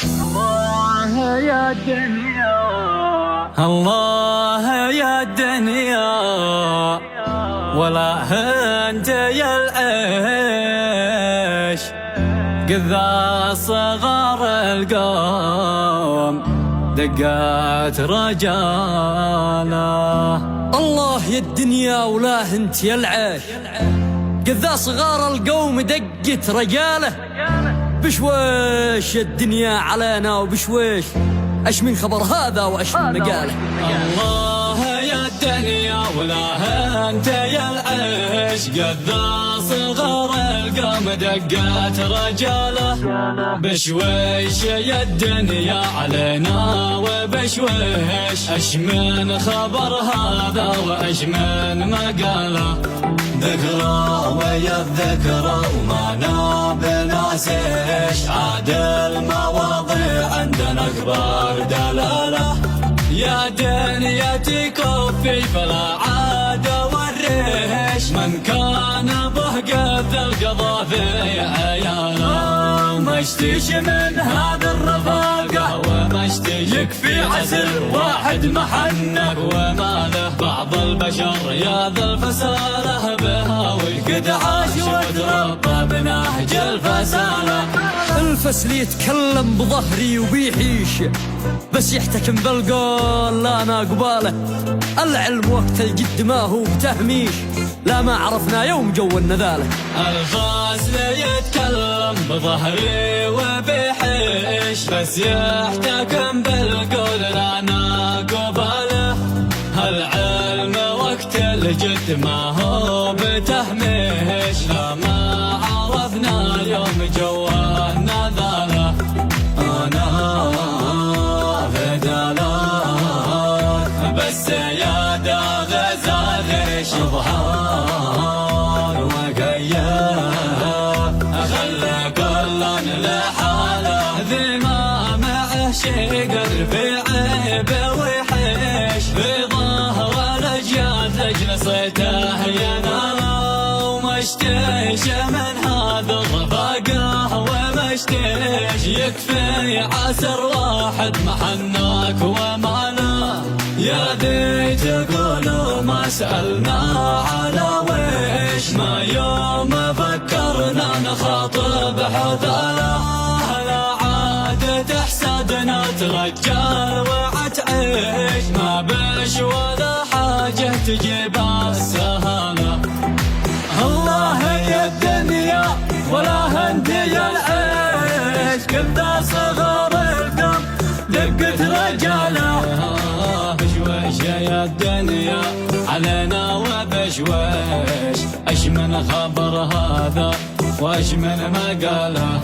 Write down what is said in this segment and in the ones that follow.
الله يا الدنيا، الله يا الدنيا، ولا انت يا العيش قذا صغار القوم دقات رجاله. الله يا الدنيا ولا انت يا العيش قذا صغار القوم دقت رجاله. بشويش يا الدنيا علينا وبشويش، اش من خبر هذا واش من مقاله. الله يا الدنيا ولا انت يا العيش قذا صغار القوم دقات رجاله. بشويش يا الدنيا علينا وبشويش، اش من خبر هذا واش من مقاله. ذكرى ويا الذكرى وما بناسيش، عاد المواضيع عندنا كبار دلاله. يا دنيا تكفي فلا عاد وريش، من كان به قد القضا في عياله. مشتيش من هذا الرفاقه ومشتيش يكفي عسل واحد محنك وماله. بعض البشر يا ذا الفساله بها والقد عاش وتربى بنهج الفساله. الفسل يتكلم بظهري وبيحيش، بس يحتكم بالقول لا ما قباله. العلم وقت الجد ما هو بتهميش، لا ما عرفنا يوم جو النذاله. الفاسل يتكلم بظهري وبيحيش، بس يحتكم بالقول لا ما قباله. العلم وقت الجد ما هو بتهميش، لا ما عرفنا اليوم جو النذاله. أنا بس يا دا غزال شبهان وقياه، خلى كلن لحاله. ذي ما معه شي قدر في عيبه ويحيش، في ظهر الاجيال لجل صيته يناله. ومشتيش من هذا الرفاقه ومشتيش يكفي عسر واحد محناك وماله. يا ذي تقولوا ما سألنا على ويش، ما يوم فكرنا نخاطب حثاله. لا عاد تحسدنا ترجال وعتعيش، ما بش ولا حاجة تجيب السهالة. الله يا الدنيا ولا انت يا العيش كذا صغار القوم دقت رجاله. بشويش يا الدنيا علينا وبشويش، اش من خبر هذا واش من مقاله.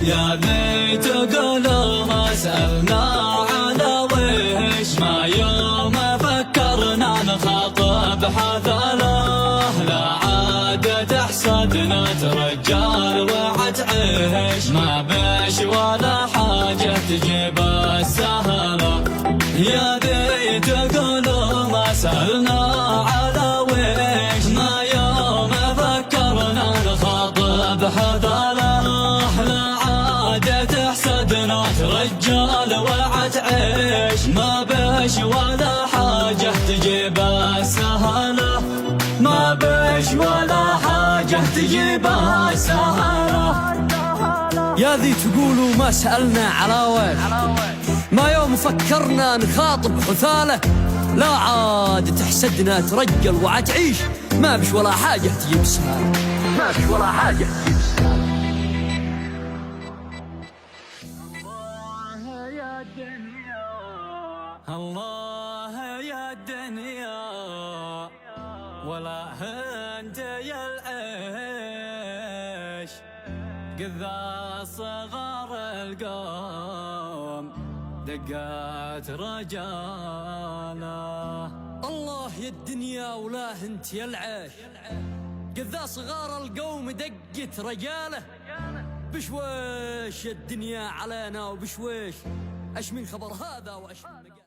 يا ذي تقولوا ما سألنا على ويش، ما يوم فكرنا نخاطب حثاله. لا عاد تحسدنا ترجال وعتعيش، ما بش ولا حاجة تجيب السهالة. يا ذي تقولوا ما سألنا على ويش، ما يوم فكرنا نخاطب حثاله. لا عاد تحسدنا ترجال وعتعيش، ما بش ولا حاجة تجيب السهالة. ما بش ولا حاجة تجيب السهالة. يا ذي تقولوا ما سألنا على ويش، ما يوم فكرنا نخاطب حثاله. لا عاد تحسدنا ترجل وعتعيش، ما بش ولا حاجة تجيب سهالة. ما بش ولا حاجة تجيب سهالة. الله يا الدنيا، الله يا الدنيا ولا انت يا العيش قذا صغار القوم دقات رجاله. الله يا الدنيا ولا انت يا العيش قذا صغار القوم دقت رجاله. بشويش يا الدنيا علينا وبشويش، اش من خبر هذا واش